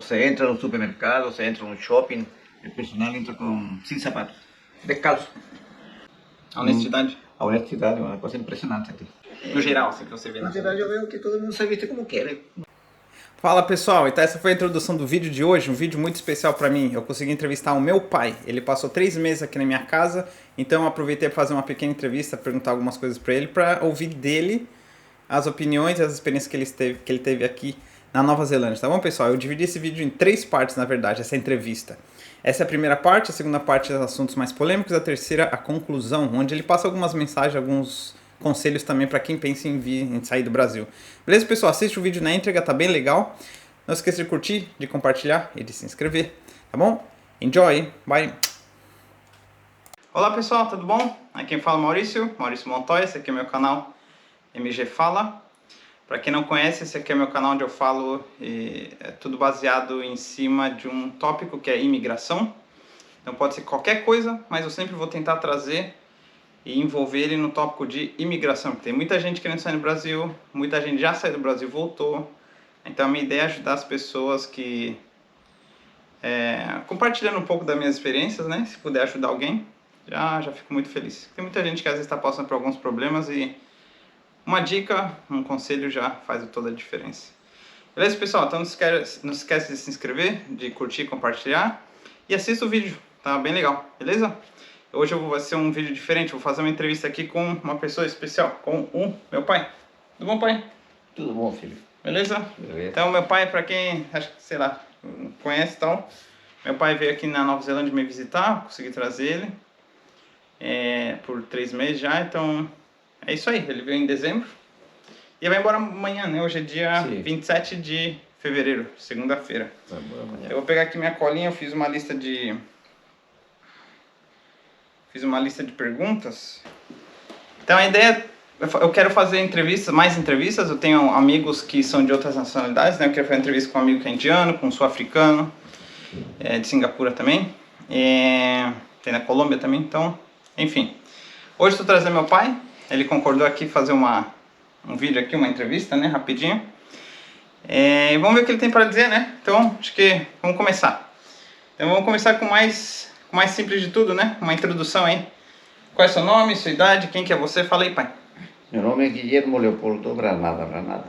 Você entra no supermercado, você entra no shopping, o personal entra sem sapatos, descalço. A honestidade? A honestidade é uma coisa impressionante aqui. No geral, assim, que você vê na Na verdade, eu vejo que todo mundo se veste como quer. Fala pessoal, então essa foi a introdução do vídeo de hoje, um vídeo muito especial para mim. Eu consegui entrevistar o meu pai, ele passou 3 meses aqui na minha casa, então eu aproveitei para fazer uma pequena entrevista, perguntar algumas coisas para ele, para ouvir dele as opiniões e as experiências que ele teve aqui na Nova Zelândia. Tá bom pessoal, eu dividi esse vídeo em 3 partes na verdade, essa entrevista. Essa é a primeira parte, a segunda parte é os assuntos mais polêmicos, a terceira a conclusão, onde ele passa algumas mensagens, alguns conselhos também para quem pensa em sair do Brasil. Beleza, pessoal? Assiste o vídeo na íntegra, tá bem legal. Não esqueça de curtir, de compartilhar e de se inscrever, tá bom? Enjoy, bye! Olá pessoal, tudo bom? Aqui quem fala é Maurício Montoya, esse aqui é o meu canal MG Fala. Para quem não conhece, esse aqui é o meu canal onde eu falo é tudo baseado em cima de um tópico que é imigração. Então pode ser qualquer coisa, mas eu sempre vou tentar trazer e envolver ele no tópico de imigração. Tem muita gente querendo sair do Brasil, muita gente já saiu do Brasil e voltou. Então a minha ideia é ajudar as pessoas que... compartilhando um pouco das minhas experiências, né? Se puder ajudar alguém, já fico muito feliz. Tem muita gente que às vezes está passando por alguns problemas e uma dica, um conselho já faz toda a diferença. Beleza, pessoal? Então não esquece de se inscrever, de curtir, compartilhar e assista o vídeo, tá bem legal, beleza? Hoje vai ser um vídeo diferente, vou fazer uma entrevista aqui com uma pessoa especial, com o meu pai. Tudo bom, pai? Tudo bom, filho. Beleza? Beleza. Então, meu pai, pra quem, acho que, sei lá, conhece e tal, meu pai veio aqui na Nova Zelândia me visitar, consegui trazer ele por 3 meses já, então é isso aí, ele veio em dezembro e vai embora amanhã, né? Hoje é dia 27 de fevereiro, segunda-feira. Vai embora amanhã. Eu vou pegar aqui minha colinha, eu fiz uma lista de perguntas. Então a ideia, eu quero fazer mais entrevistas, eu tenho amigos que são de outras nacionalidades, né? Eu quero fazer entrevista com um amigo que é indiano, com um sul-africano, de Singapura também, tem na Colômbia também, então, enfim. Hoje estou trazendo meu pai, ele concordou aqui fazer um vídeo aqui, uma entrevista, né, rapidinho. E vamos ver o que ele tem para dizer, né? Então, acho que vamos começar. Então vamos começar com o mais simples de tudo, né? Uma introdução aí. Qual é seu nome, sua idade, quem que é você? Fala aí, pai. Meu nome é Guillermo Leopoldo Granada.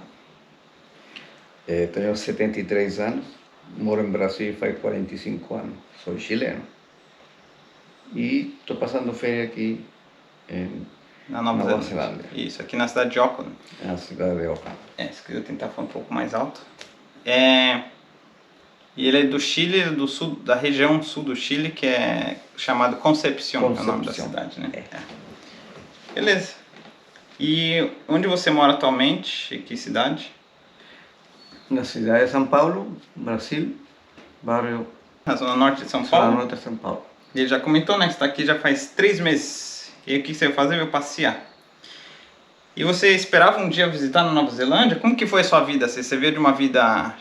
Tenho 73 anos, moro em Brasil faz 45 anos, sou chileno. E estou passando férias aqui Na Nova Zelândia. Isso, aqui na cidade de Auckland. Na cidade de Auckland. Se quiser tentar falar um pouco mais alto. E ele é do Chile, do sul, da região sul do Chile, que é chamado Concepción, é o nome da cidade, né? Beleza. E onde você mora atualmente? Que cidade? Na cidade de São Paulo, Brasil, bairro... Na zona norte de São Paulo? Zona norte de São Paulo. Ele já comentou, né? Que você está aqui já faz 3 meses. E o que você vai fazer? Veio passear. E você esperava um dia visitar na Nova Zelândia? Como que foi a sua vida? Você veio de uma vida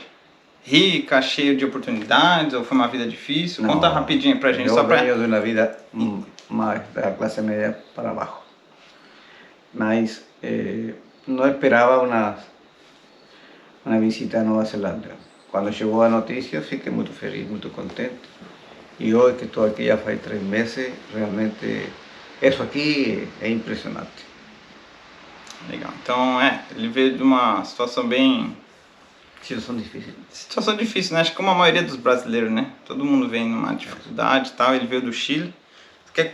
rica, cheia de oportunidades, ou foi uma vida difícil? Não, conta rapidinho pra gente. Eu venho de uma vida mais da classe média para baixo. Mas não esperava uma visita a Nova Zelândia. Quando chegou a notícia, fiquei muito feliz, muito contente. E hoje que estou aqui já faz 3 meses, realmente isso aqui é impressionante. Legal. Então, ele veio de uma situação bem... Situação difícil, né? Acho que como a maioria dos brasileiros, né? Todo mundo vem numa dificuldade e tal. Ele veio do Chile.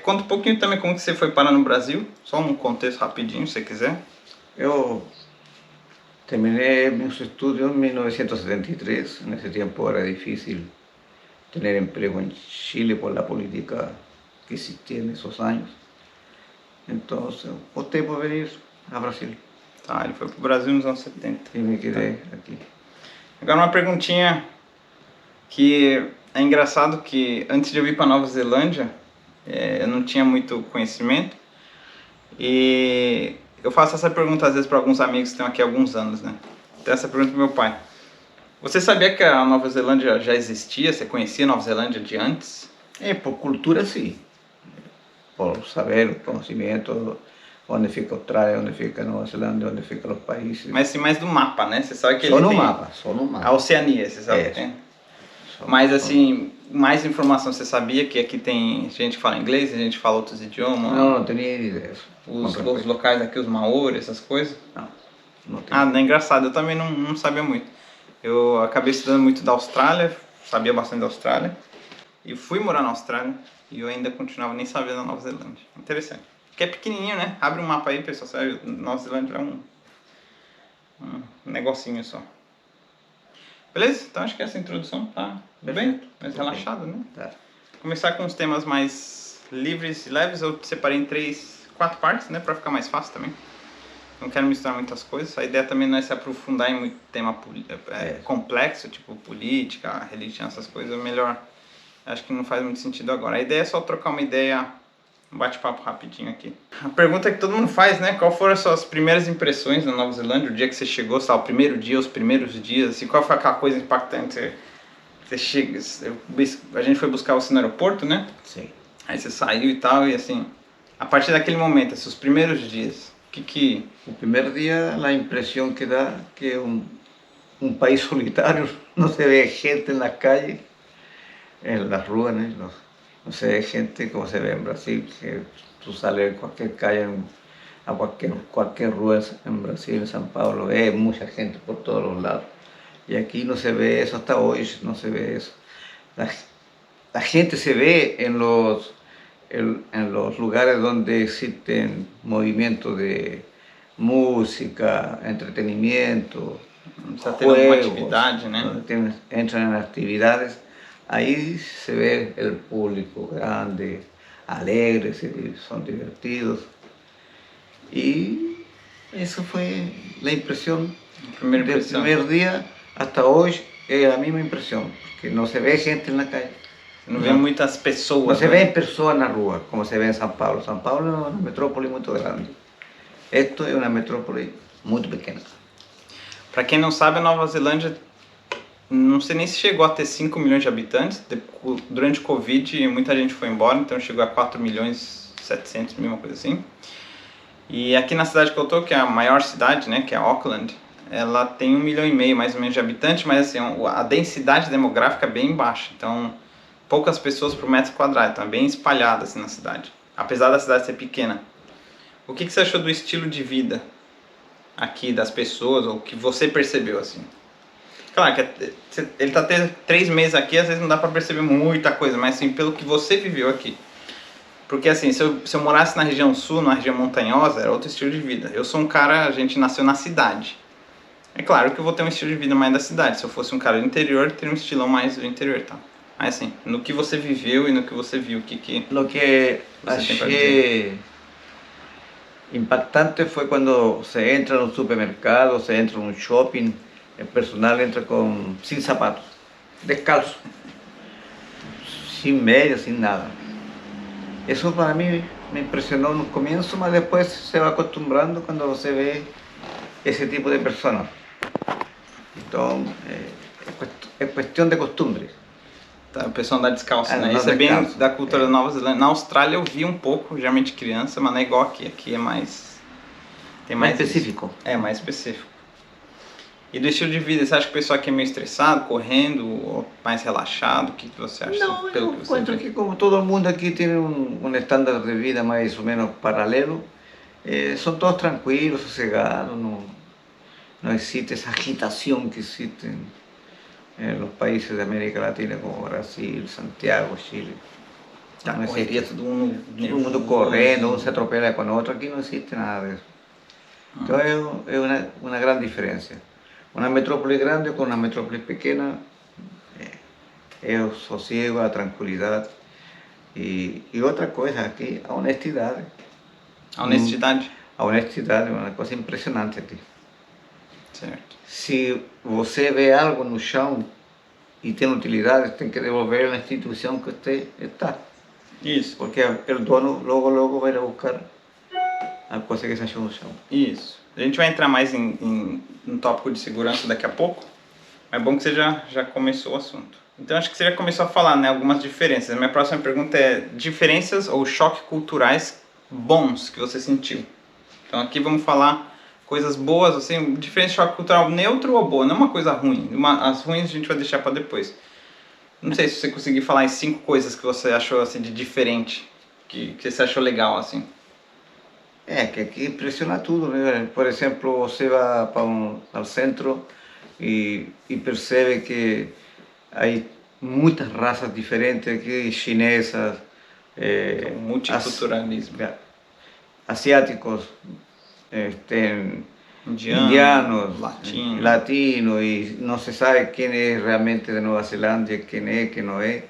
Conta um pouquinho também como que você foi parar no Brasil. Só um contexto rapidinho, se você quiser. Eu terminei meus estudos em 1973. Nesse tempo era difícil ter emprego em Chile por a política que existia nesses anos. Então, optei por vir a Brasil. Tá, ele foi pro Brasil nos anos 70. E me quedei aqui. Agora uma perguntinha que é engraçado que antes de eu ir para Nova Zelândia, eu não tinha muito conhecimento e eu faço essa pergunta às vezes para alguns amigos que estão aqui há alguns anos, né? Então essa pergunta pro meu pai. Você sabia que a Nova Zelândia já existia? Você conhecia a Nova Zelândia de antes? Por cultura sim. Por saber, conhecimento, onde fica a Austrália, onde fica a Nova Zelândia, onde ficam os países. Mas sim, mais do mapa, né? Você sabe que só ele no tem... mapa, só no mapa. A Oceania, você sabe que tem? Mas assim, mais informação, você sabia que aqui tem gente que fala inglês, gente que fala outros idiomas? Não tinha ideia. Os locais aqui, os maori, essas coisas? Não tinha. Ah, não é engraçado, eu também não sabia muito. Eu acabei estudando muito da Austrália, sabia bastante da Austrália. E fui morar na Austrália e eu ainda continuava nem sabendo da Nova Zelândia. Interessante. Porque é pequenininho, né? Abre um mapa aí, pessoal, sabe? Nova Zelândia é um negocinho só. Beleza? Então acho que essa introdução tá bem, mais relaxada, né? Tá. Começar com os temas mais livres e leves. Eu separei em 4 partes, né? Pra ficar mais fácil também. Não quero misturar muitas coisas. A ideia também não é se aprofundar em muito tema complexo, tipo política, religião, essas coisas. Melhor. Acho que não faz muito sentido agora. A ideia é só trocar uma ideia, um bate-papo rapidinho aqui. A pergunta que todo mundo faz, né? Qual foram as suas primeiras impressões na Nova Zelândia? O dia que você chegou, sabe? O primeiro dia, os primeiros dias. Assim, qual foi aquela coisa impactante? Você chega... A gente foi buscar você no aeroporto, né? Sim. Aí você saiu e tal, e assim... A partir daquele momento, esses primeiros dias, O primer día la impresión que da que es un país solitario, no se ve gente en las calles, en las ruas, no se ve gente como se ve en Brasil, que tú sales en cualquier calle, a cualquier rua en Brasil, en San Pablo, ves mucha gente por todos los lados. Y aquí no se ve eso, hasta hoy no se ve eso. La gente se ve en los lugares donde existen movimientos de música, entretenimiento, juegos, donde entran en actividades, ahí se ve el público grande, alegres, son divertidos. Y eso fue la impresión del primer día hasta hoy, es la misma impresión, que no se ve gente en la calle. Não vê muitas pessoas. No se ven personas na rua, como se ve en São Paulo. São Paulo é uma metrópole muito grande. Esto é uma metrópole muito pequena. Para quem não sabe, a Nova Zelândia, não sei nem se chegou a ter 5 milhões de habitantes. Durante o Covid, muita gente foi embora, então chegou a 4 milhões 700 mil, uma coisa assim. E aqui na cidade que eu tô, que é a maior cidade, né, que é Auckland, ela tem 1,5 milhão mais ou menos de habitantes, mas assim, a densidade demográfica é bem baixa. Então, poucas pessoas por metro quadrado, então é bem espalhada assim na cidade, apesar da cidade ser pequena. O que você achou do estilo de vida aqui das pessoas, ou o que você percebeu assim? Claro que ele tá tendo 3 meses aqui, às vezes não dá para perceber muita coisa, mas assim, pelo que você viveu aqui. Porque assim, se eu morasse na região sul, na região montanhosa, era outro estilo de vida. Eu sou um cara, a gente nasceu na cidade. É claro que eu vou ter um estilo de vida mais da cidade. Se eu fosse um cara do interior, teria um estilão mais do interior, tá? Mas assim, no que você viveu e no que você viu, Lo que achei impactante foi quando se entra no supermercado, se entra num shopping, el personal entra sin zapatos, descalzo, sin medias, sin nada. Eso para mí me impresionó no comienzo, mas después se va acostumbrando cuando você ve ese tipo de personas. Então, é questão de costumbre. Tá, o pessoal andar descalço, né? Isso é bem da cultura da Nova Zelândia. Na Austrália eu vi um pouco, geralmente criança, mas não é igual aqui. Aqui é mais... Tem mais específico. Isso. É, mais específico. E do estilo de vida, você acha que o pessoal aqui é meio estressado, correndo, ou mais relaxado? O que você acha? Não, eu encuentro que como todo mundo aqui tem um estándar de vida mais ou menos paralelo, são todos tranquilos, sossegados, não existe essa agitação que existe en los países de América Latina como Brasil, Santiago, Chile. No existe. Todo mundo correndo, um se atropela com o outro, aqui não existe nada disso. Então é uma grande diferença. Uma metrópole grande com uma metrópole pequena é o sossego, a tranquilidade. E outra coisa aqui, a honestidade. A honestidade? A honestidade é uma coisa impressionante aqui. Certo. Se você vê algo no chão e tem utilidade, tem que devolver na instituição que você está. Isso. Porque o dono logo vai buscar a coisa que se achou no chão. Isso. A gente vai entrar mais em um tópico de segurança daqui a pouco. É bom que você já começou o assunto. Então acho que você já começou a falar, né, algumas diferenças. A minha próxima pergunta é diferenças ou choques culturais bons que você sentiu. Então aqui vamos falar coisas boas, assim, diferente de choque cultural neutro ou boa, não uma coisa ruim. As ruins a gente vai deixar para depois. Não sei se você conseguir falar em 5 coisas que você achou assim de diferente, que você achou legal assim. Que aqui impressiona tudo, né? Por exemplo, você vai ao centro e percebe que há muitas raças diferentes aqui, chinesas, Então, multiculturalismo. asiáticos, tem Indiano, indianos, latino. latinos, e não se sabe quem é realmente de Nova Zelândia, quem não é.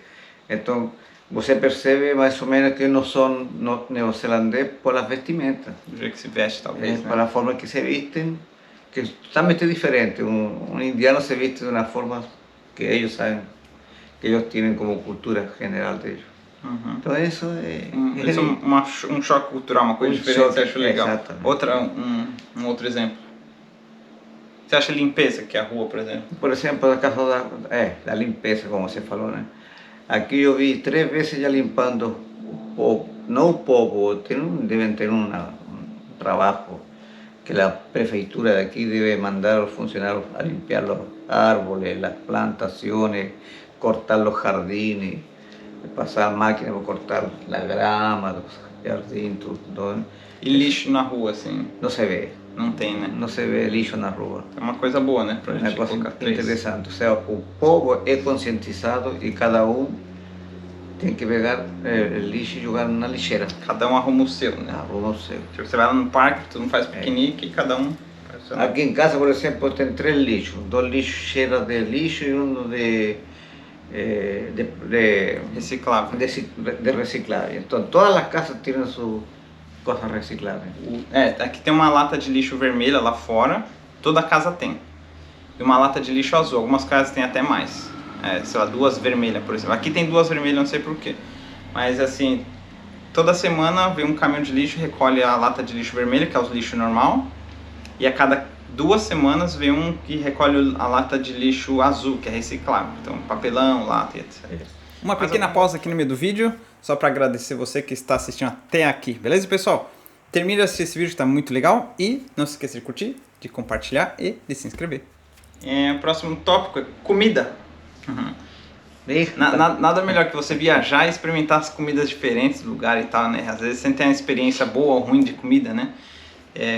Então, você percebe mais ou menos que não são neozelandeses por as vestimentas, Do jeito que se veste, talvez, né? pela forma que se vestem, que é totalmente diferente. Um indiano se veste de uma forma que eles sabem, que eles têm como cultura general deles. Uhum. Então, isso é. Isso é um choque cultural, uma coisa diferente, choque, você acha legal. exatamente. Um outro exemplo. Você acha limpeza, que é a rua, por exemplo? Por exemplo, a casa da limpeza, como você falou, né? Aqui eu vi 3 vezes já limpando o povo, não o povo, devem ter um trabalho que a prefeitura daqui deve mandar os funcionários a limpiar os árboles, as plantações, cortar os jardines, passar máquina para cortar a grama dos jardins, tudo. E lixo na rua, assim, Não se vê, não tem, né? não se vê lixo na rua. É uma coisa boa, né? Pra É uma gente coisa colocar 3. interessante. Ou seja, o povo é conscientizado e cada um tem que pegar o lixo e jogar na lixeira. Cada um arruma o seu, né? Arruma o seu. Tipo, você vai lá no parque, todo mundo faz piquenique e cada um faz o seu. Aqui em casa, por exemplo, tem 3 lixos. 2 lixeiras de lixo e um Reciclável. de reciclagem. Então, todas as casas têm suas coisas recicláveis. Aqui tem uma lata de lixo vermelha lá fora, toda casa tem. E uma lata de lixo azul, algumas casas têm até mais. Sei lá, 2 vermelhas, por exemplo. Aqui tem 2 vermelhas, não sei porquê. Mas assim, toda semana vem um caminhão de lixo, recolhe a lata de lixo vermelha, que é o lixo normal. E a cada 2 semanas vem um que recolhe a lata de lixo azul, que é reciclável. Então, papelão, lata e etc. Uma pequena pausa aqui no meio do vídeo, só para agradecer você que está assistindo até aqui. Beleza, pessoal? Termine de assistir esse vídeo, está muito legal. E não se esqueça de curtir, de compartilhar e de se inscrever. O próximo tópico é comida. Uhum. Nada melhor que você viajar e experimentar as comidas diferentes do lugar e tal, né? Às vezes você tem uma experiência boa ou ruim de comida, né?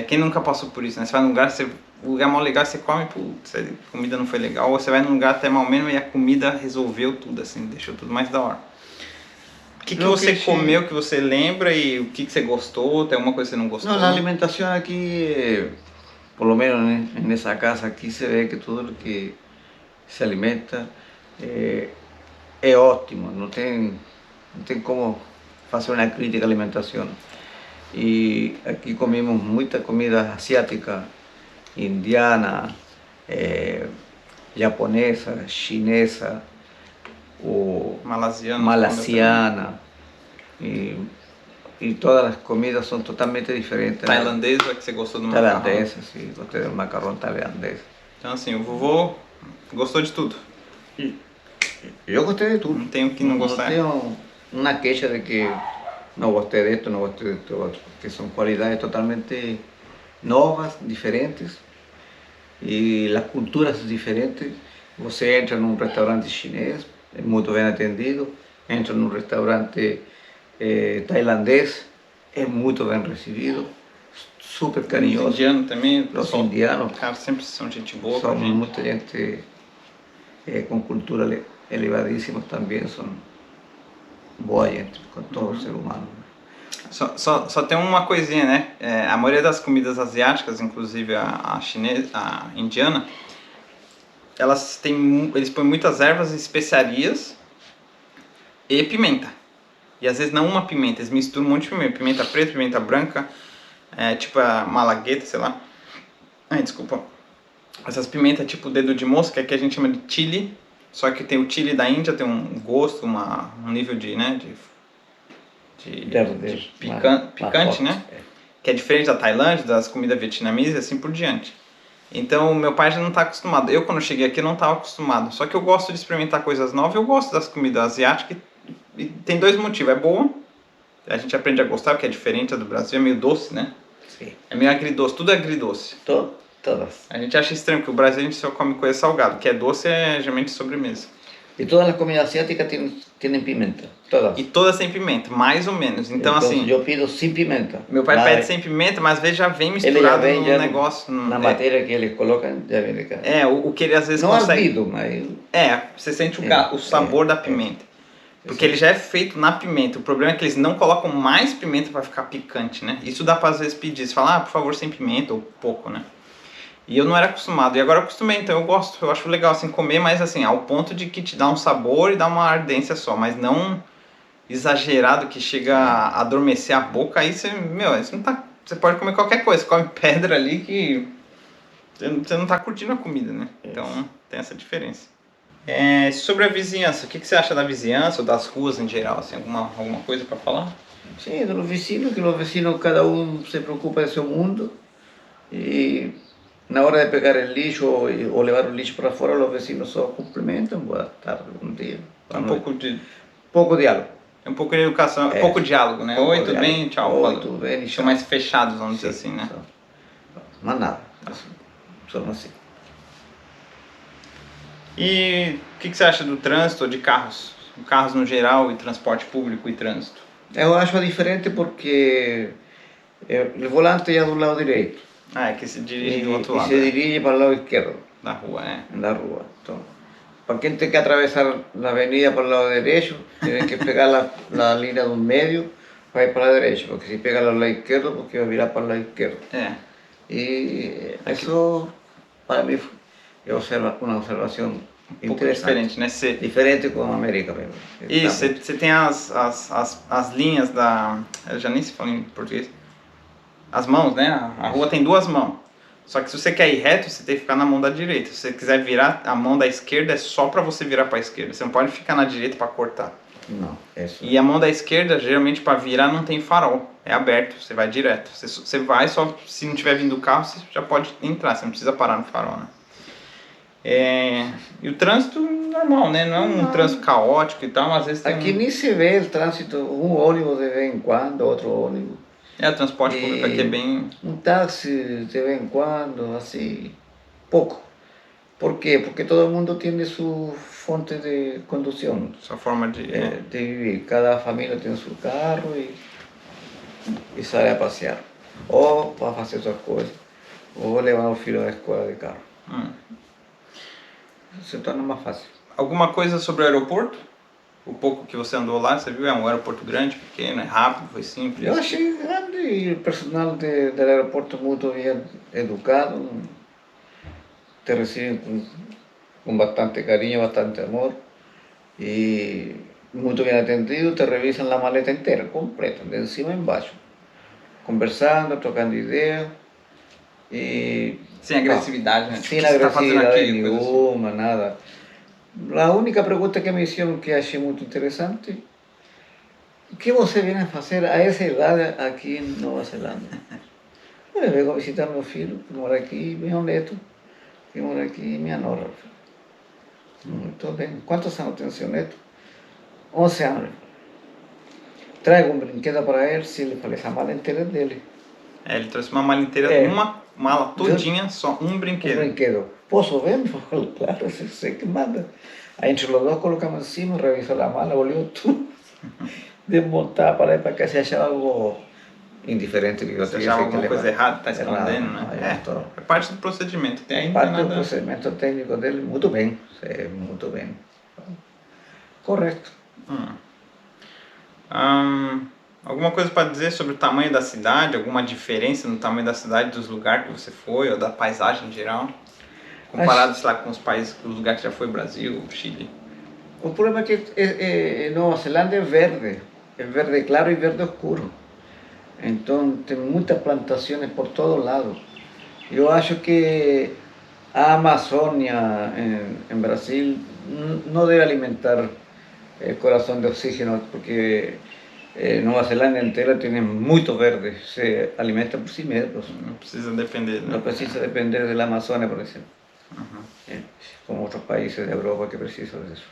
Quem nunca passou por isso, né? Você vai num lugar, o lugar mal legal, você come, putz, a comida não foi legal. Ou você vai num lugar até mal menos e a comida resolveu tudo, assim, deixou tudo mais da hora. O que você comeu que você lembra e o que você gostou? Tem alguma coisa que você não gostou? Não, a alimentação aqui, por lo menos nessa casa aqui, se vê que tudo que se alimenta é ótimo, não tem como fazer uma crítica à alimentação. E aqui comemos muita comida asiática, indiana, japonesa, chinesa, malasiana, e todas as comidas são totalmente diferentes. Tailandesa, que você gostou do macarrão? Tailandesa, sim, gostei do macarrão tailandês. Então assim, o vovô gostou de tudo? Eu gostei de tudo. Não tenho que não gostar? Não tenho uma queixa de que não gostei disto, não gostei de outro, porque são qualidades totalmente novas, diferentes, e as culturas diferentes. Você entra num restaurante chinês, é muito bem atendido, entra num restaurante tailandês, é muito bem recebido, super carinhoso. Os indianos também? Os indianos, cara, sempre são gente boa. são muita gente com cultura elevadíssimos também, são boa gente com todo ser humano. Só tem uma coisinha, né? A maioria das comidas asiáticas, inclusive a chinesa, a indiana, eles põem muitas ervas e especiarias e pimenta. E às vezes não uma pimenta, eles misturam um monte de pimenta. Pimenta preta, pimenta branca, tipo a malagueta, sei lá. Ai, desculpa. Essas pimentas tipo dedo de mosca, que a gente chama de chili. Só que tem o chili da Índia, tem um gosto, um nível de, né, de picante, né? Que é diferente da Tailândia, das comidas vietnamitas e assim por diante. Então, meu pai já não está acostumado. Eu, quando cheguei aqui, não estava acostumado. Só que eu gosto de experimentar coisas novas. Eu gosto das comidas asiáticas. E tem 2 motivos. É boa. A gente aprende a gostar, porque é diferente do Brasil. É meio doce, né? Sim. É meio agridoce. Tudo é agridoce. Todas. A gente acha estranho, porque o Brasil a gente só come coisa salgada. O que é doce é geralmente sobremesa. E todas as comidas asiáticas têm pimenta, todas. E todas sem pimenta, mais ou menos. Então, assim, eu pido sem pimenta. meu pai pede sem pimenta, mas às vezes já vem Ele já misturado vem no já negócio. na matéria que eles colocam, já vem de cá. O que ele às vezes Não consegue... ardido, mas... Você sente o sabor da pimenta. Porque ele já é feito na pimenta. O problema é que eles não colocam mais pimenta para ficar picante, né? Isso dá pra às vezes pedir. Você fala, por favor, sem pimenta ou pouco, né? E eu não era acostumado. E agora eu acostumei, então eu gosto. Eu acho legal assim comer, mas assim, ao ponto de que te dá um sabor e dá uma ardência só. Mas não exagerado que chega a adormecer a boca. Aí você, isso não tá... Você pode comer qualquer coisa. Você come pedra ali que... Você não tá curtindo a comida, né? Então tem essa diferença. Sobre a vizinhança, o que você acha da vizinhança ou das ruas em geral? Assim, alguma coisa para falar? Sim, dos vecinos, que os vecinos cada um se preocupa de seu mundo e na hora de pegar o lixo ou levar o lixo para fora, os vecinos só cumprimentam, boa tarde, bom dia. Pouco diálogo. É um pouco de educação, pouco diálogo, né? Oi, tudo bem? Tchau. Oi, tudo bem? São mais fechados, vamos dizer assim, né? Mas nada, só assim. E o que você acha do trânsito, de carros? Carros no geral e transporte público e trânsito? Eu acho diferente porque o volante é do lado direito. É que se dirige do outro lado. E se dirige para o lado esquerdo. Da rua, Da rua. Então, para quem tem que atravessar a avenida para o lado direito, tem que pegar a linha do meio para ir para a direita, porque se pega ao lado esquerdo, porque vai virar para o lado esquerdo. E isso, para mim, é uma observação um pouco diferente, né? Diferente com a América mesmo. Isso, você tem as linhas da... Eu já nem se fala em português. As mãos, né? A rua tem duas mãos. Só que se você quer ir reto, você tem que ficar na mão da direita. Se você quiser virar a mão da esquerda, é só para você virar para a esquerda. Você não pode ficar na direita para cortar. Não, E a mão da esquerda, geralmente para virar, não tem farol. É aberto, você vai direto. Você vai, só se não tiver vindo o carro, você já pode entrar. Você não precisa parar no farol, né? E o trânsito normal, né? Não é um trânsito caótico e tal, mas às vezes tem aqui nem se vê o trânsito, um ônibus de vez em quando, outro ônibus. O transporte público aqui é bem... Um táxi de vez em quando, assim, pouco. Por quê? Porque todo mundo tem sua fonte de condução. Sua forma de viver. Cada família tem seu carro e sai a passear. Ou para fazer suas coisas, ou levar o filho à escola de carro. Se torna mais fácil. Alguma coisa sobre o aeroporto? O pouco que você andou lá, você viu? É um aeroporto grande, pequeno, é rápido, foi simples? Eu achei grande e o personal do aeroporto muito bem educado. Te recibem com bastante carinho, bastante amor e muito bem atendido. Te revisan a maleta inteira, completa, de cima a embaixo. Conversando, trocando ideias. Sem agressividade, né? Sem agressividade nenhuma, nada. A única pergunta que me hicieron que achei muito interessante: o que você vem a fazer a essa idade aqui em Nova Zelândia? Eu venho a visitar meu filho, que mora aqui, meu neto, que mora aqui, e minha nora. Muito bem. Quantos anos tem seu neto? 11 anos. Trago um brinquedo para ele, se ele falei, essa mala inteira é dele. Ele trouxe uma mala inteira, uma mala todinha, só um brinquedo. Um brinquedo. Posso ver? Claro, você que manda. Aí entre os dois colocamos em cima, revisou a mala, olhou tudo, desmontar para ir para cá, se achava algo indiferente. Que você achava alguma coisa errada, está escondendo, né? É parte do procedimento. Tem parte do procedimento técnico dele, muito bem, muito bem. Correto. Alguma coisa para dizer sobre o tamanho da cidade? Alguma diferença no tamanho da cidade dos lugares que você foi, ou da paisagem em geral? Comparado, sei lá, com os países, os lugares que já foi, Brasil, Chile. O problema é que Nova Zelândia é verde claro e verde escuro. Então tem muitas plantações por todo lado. Eu acho que a Amazônia em Brasil não deve alimentar el corazón de oxígeno, porque Nueva Zelanda inteira tem muito verde, se alimenta por si mesmos. Não precisa depender, né? Não precisa depender da Amazônia, por exemplo. Como outros países da Europa que precisam disso.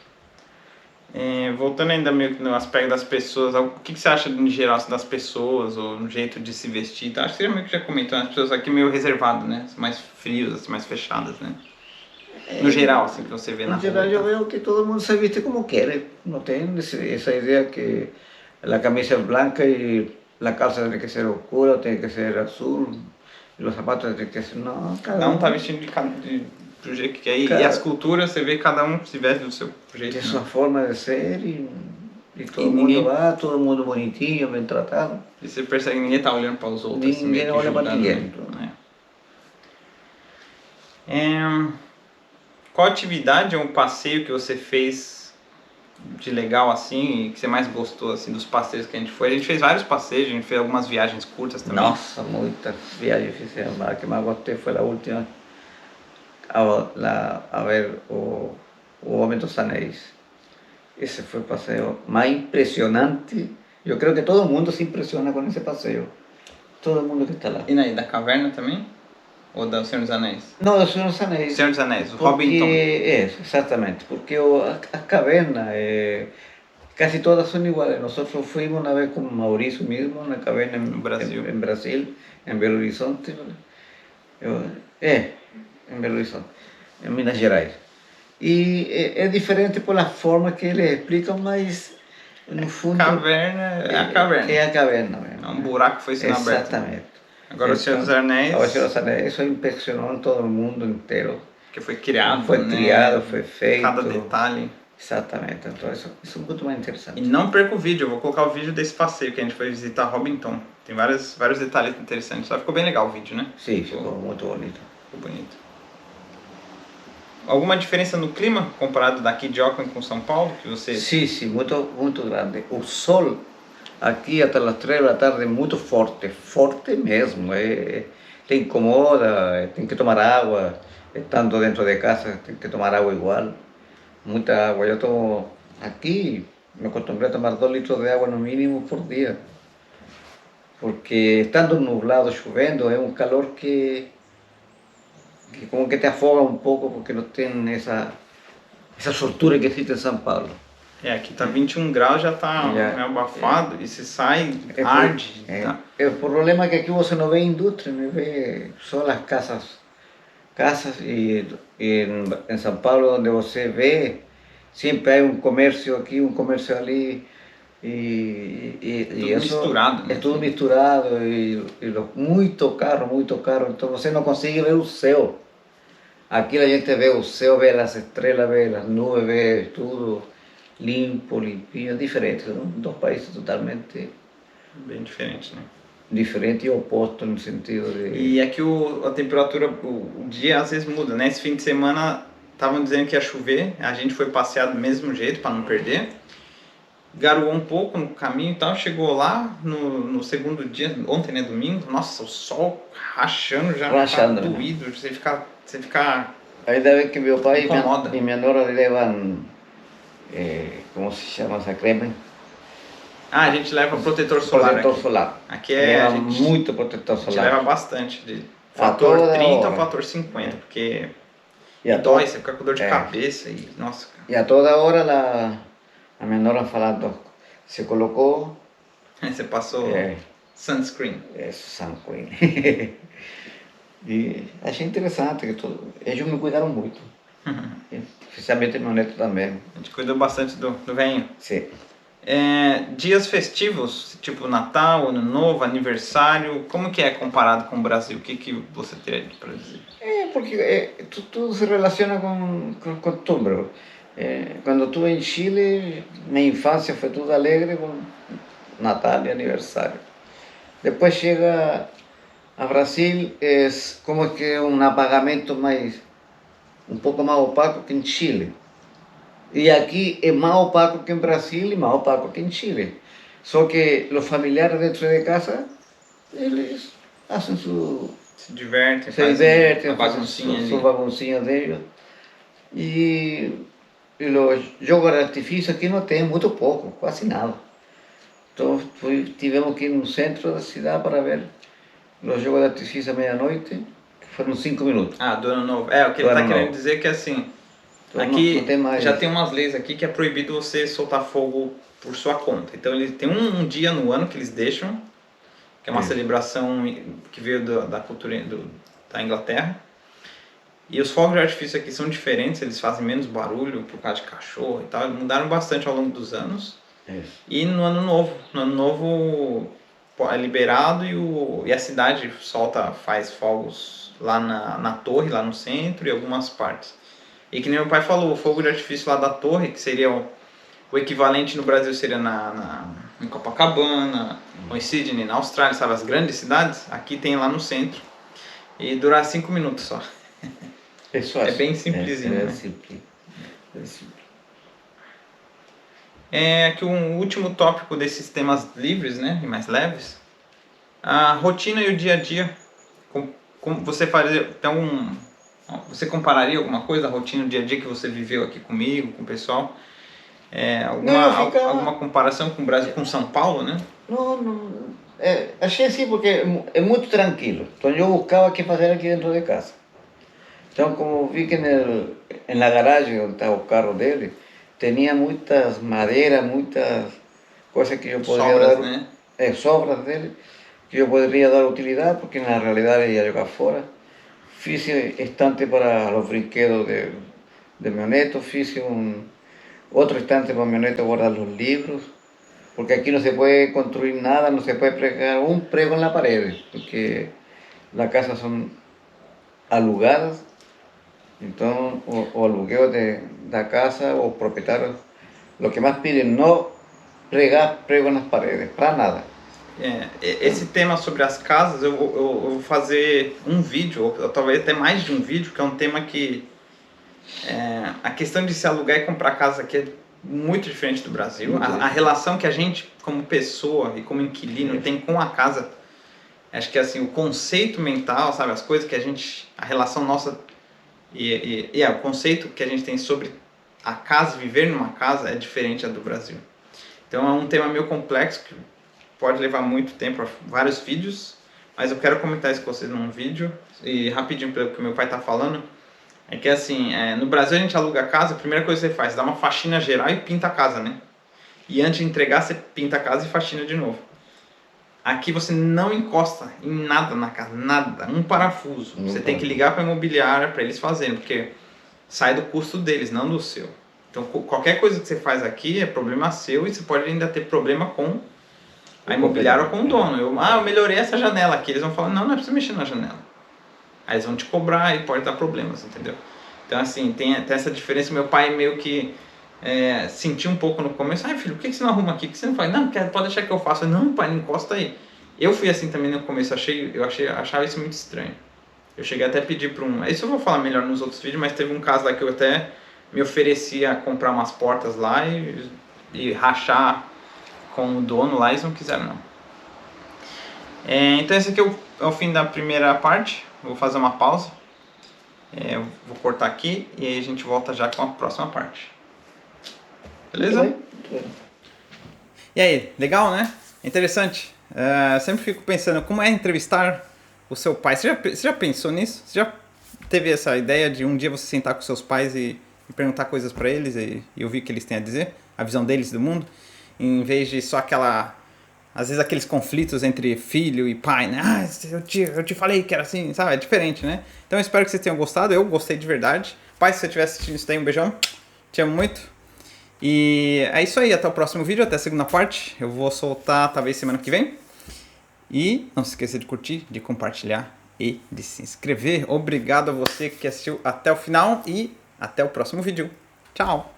Voltando ainda meio que no aspecto das pessoas, o que você acha em geral das pessoas, ou no jeito de se vestir? Então, acho que você meio que já comentou, as pessoas aqui meio reservadas, né? Mais frias, mais fechadas, né? No geral, assim, que você vê na En general rua. yo veo que todo el mundo se viste como quiere, no tienen esa idea que la camisa es blanca y la calza tiene que ser oscura, tiene que ser azul, y los zapatos tienen que ser... No, Cada um tá vestindo do jeito que quer. E as culturas, você vê cada um se veste do seu jeito, tiene né? su forma de ser y todo E el mundo ninguém, va, todo el mundo bonitinho, bien tratado. e você percebe que ninguém tá olhando para os outros, assim, meio Ninguém que olha para julgando, ninguém. né? Qual atividade ou um passeio que você fez de legal assim e que você mais gostou assim dos passeios que a gente foi? A gente fez vários passeios, a gente fez algumas viagens curtas também. Nossa, muitas viajes fizemos. A que más gosté fue la última a ver o Homem dos Anéis. Ese fue el paseo más impresionante. Yo creo que todo el mundo se impresiona con ese paseo. Todo el mundo que está lá. E daí, da caverna também? Ou da Senhor dos Anéis? No, do Senhor dos Anéis. Senhor dos Anéis, o Porque, Hobbiton. Eso, exactamente. Porque as cavernas, casi todas son iguales. Nosotros fuimos una vez con Mauricio mismo, una caverna en Brasil, en Belo Horizonte. En Belo Horizonte, en Minas Gerais. E é diferente pelas formas que eles explicam, mas no fundo... Caverna é a caverna. É a caverna mesmo. É um buraco que foi sendo aberto. Exatamente. Agora o Senhor dos Anéis, Agora o Senhor dos Anéis, isso impressionou todo o mundo inteiro. que foi criado, Foi né? criado, foi feito. Cada detalhe. Exatamente. Então isso é muito mais interessante. E não perca o vídeo, eu vou colocar o vídeo desse passeio que a gente foi visitar Hobbiton. Tem vários detalhes interessantes. Só ficou bem legal o vídeo, né? Sim, ficou muito bonito. Ficou bonito. Alguma diferença no clima comparado daqui de Auckland com São Paulo? Que você... Sim, muito grande. O sol aqui até as 3 da tarde é muito forte, forte mesmo. Te incomoda, tem que tomar água. Estando dentro de casa, tem que tomar água igual. Muita água. Eu tomo aqui, me acostumbré a tomar 2 litros de água no mínimo por dia. Porque estando nublado, chovendo, é um calor que como que te afoga um pouco porque não tem essa soltura que existe em São Paulo. Aqui tá 21 graus, já tá meio abafado, e se sai, arde. Tá? O problema é que aqui você não vê indústria, não vê só as casas e em São Paulo onde você vê, sempre há um comércio aqui, um comércio ali, tudo misturado, né? É tudo misturado e muito caro, então você não consegue ver o céu. Aqui a gente vê o céu, vê as estrelas, vê as nuvens, vê tudo limpo, limpinho, é diferente, são 2 países totalmente bem diferente, né? Diferente e oposto no sentido de... E aqui a temperatura, o dia às vezes muda, né? Esse fim de semana estavam dizendo que ia chover, a gente foi passear do mesmo jeito para não perder. Garoou um pouco no caminho e tal, chegou lá no segundo dia, ontem, né, domingo, nossa, o sol rachando já, Rachando, tá doído, você fica... Ainda bem que meu pai incomoda. e minha nora levam, como se chama essa creme? A gente leva protetor solar Protetor aqui. solar. Aqui Leva a gente, muito protetor a gente solar. leva bastante, de fator toda 30 hora. ou fator 50, porque E a dói, toda, você fica com dor de cabeça e, nossa, cara. e a toda hora a minha nora falando, se colocou... Você passou sunscreen. Sunscreen. E achei interessante que eles me cuidaram muito. Especialmente meu neto também. A gente cuidou bastante do velhinho. Sim. Dias festivos, tipo Natal, Ano Novo, aniversário, como que é comparado com o Brasil? O que você teria para dizer? Porque tudo se relaciona com costumbre. Quando estive em Chile, minha infância foi tudo alegre com Natal e aniversário. Depois chega a Brasil, é como que um apagamento um pouco mais opaco que em Chile. E aqui é mais opaco que em Brasil e mais opaco que em Chile. Só que os familiares dentro de casa, eles fazem se divertem, fazem a baguncinha ali. Sua baguncinha deles. E os jogos de artifício aqui não tem, muito pouco, quase nada. Então tivemos que ir no centro da cidade para ver os jogos de artifício à meia-noite, que foram 5 minutos. Do Ano Novo. O que ele está querendo dizer é que assim, aqui não tem mais. Já tem umas leis aqui que é proibido você soltar fogo por sua conta. Então eles tem um dia no ano que eles deixam, que é uma celebração que veio da cultura da Inglaterra. E os fogos de artifício aqui são diferentes, eles fazem menos barulho por causa de cachorro e tal. Mudaram bastante ao longo dos anos. Isso. E no ano novo é liberado e a cidade faz fogos lá na torre, lá no centro e algumas partes. E que nem meu pai falou, o fogo de artifício lá da torre, que seria o equivalente no Brasil seria em Copacabana, ou em Sydney, na Austrália, sabe, as grandes cidades, aqui tem lá no centro. E durar 5 minutos só. É bem simplesinho, é né? simples. É simples. Aqui um último tópico desses temas livres, né, e mais leves. A rotina e o dia a dia. Você faria, você compararia alguma coisa, a rotina e o dia a dia que você viveu aqui comigo, com o pessoal? Alguma comparação com o Brasil, com São Paulo, né? Não, achei assim porque é muito tranquilo. Então eu buscava o que fazer aqui dentro de casa. Então, como vi que na garagem onde estava o carro dele, tinha muitas madeiras, muitas coisas que eu poderia Sobras, dar, né? Sobras dele, que eu poderia dar utilidade, porque na realidade ia jogar fora. Fiz estante para os brinquedos de meu neto, fiz outro estante para meu neto guardar los libros, porque aquí no se puede construir nada, no se puede pregar un prego en la pared, porque las casas son alugadas, entonces, o alugueo de la casa o propietarios, lo que más piden no pregar prego nas paredes, para nada. Esse tema sobre as casas, eu vou fazer um vídeo, ou talvez até mais de um vídeo, que é um tema que a questão de se alugar e comprar casa aqui é muito diferente do Brasil. A relação que a gente, como pessoa e como inquilino, tem com a casa, acho que assim, o conceito mental, sabe, as coisas que a relação nossa o conceito que a gente tem sobre a casa, viver numa casa, é diferente da do Brasil. Então é um tema meio complexo que pode levar muito tempo, vários vídeos, mas eu quero comentar isso com vocês num vídeo. E rapidinho, pelo que meu pai tá falando, é que assim, no Brasil a gente aluga a casa, a primeira coisa que você faz, dá uma faxina geral e pinta a casa, né? E antes de entregar, você pinta a casa e faxina de novo. Aqui você não encosta em nada na casa, nada, um parafuso. Você tem que ligar para a imobiliária para eles fazerem, porque sai do custo deles, não do seu. Então qualquer coisa que você faz aqui é problema seu e você pode ainda ter problema com a imobiliária ou com o dono. Eu melhorei essa janela aqui. Eles vão falar, não é preciso mexer na janela. Aí eles vão te cobrar e pode dar problemas, entendeu? Então assim, tem essa diferença. Meu pai meio que sentiu um pouco no começo. Ai filho, por que você não arruma aqui? Por que você não faz? Não, pode deixar que eu faço. Não pai, não encosta aí. Eu fui assim também no começo. Achava isso muito estranho. Eu cheguei até a pedir para isso eu vou falar melhor nos outros vídeos, mas teve um caso lá que eu até me ofereci a comprar umas portas lá e rachar com o dono lá, eles não quiseram não. Então esse aqui é o fim da primeira parte. Vou fazer uma pausa. Vou cortar aqui e aí a gente volta já com a próxima parte. Beleza? E aí, legal, né? Interessante. Sempre fico pensando como é entrevistar o seu pai. Você já pensou nisso? Você já teve essa ideia de um dia você sentar com seus pais e perguntar coisas para eles e ouvir o que eles têm a dizer? A visão deles do mundo? Em vez de só às vezes aqueles conflitos entre filho e pai, né? Eu te falei que era assim, sabe? É diferente, né? Então eu espero que vocês tenham gostado. Eu gostei de verdade. Pai, se você estiver assistindo isso daí, um beijão. Te amo muito. E é isso aí. Até o próximo vídeo, até a segunda parte. Eu vou soltar talvez semana que vem. E não se esqueça de curtir, de compartilhar e de se inscrever. Obrigado a você que assistiu até o final e até o próximo vídeo. Tchau!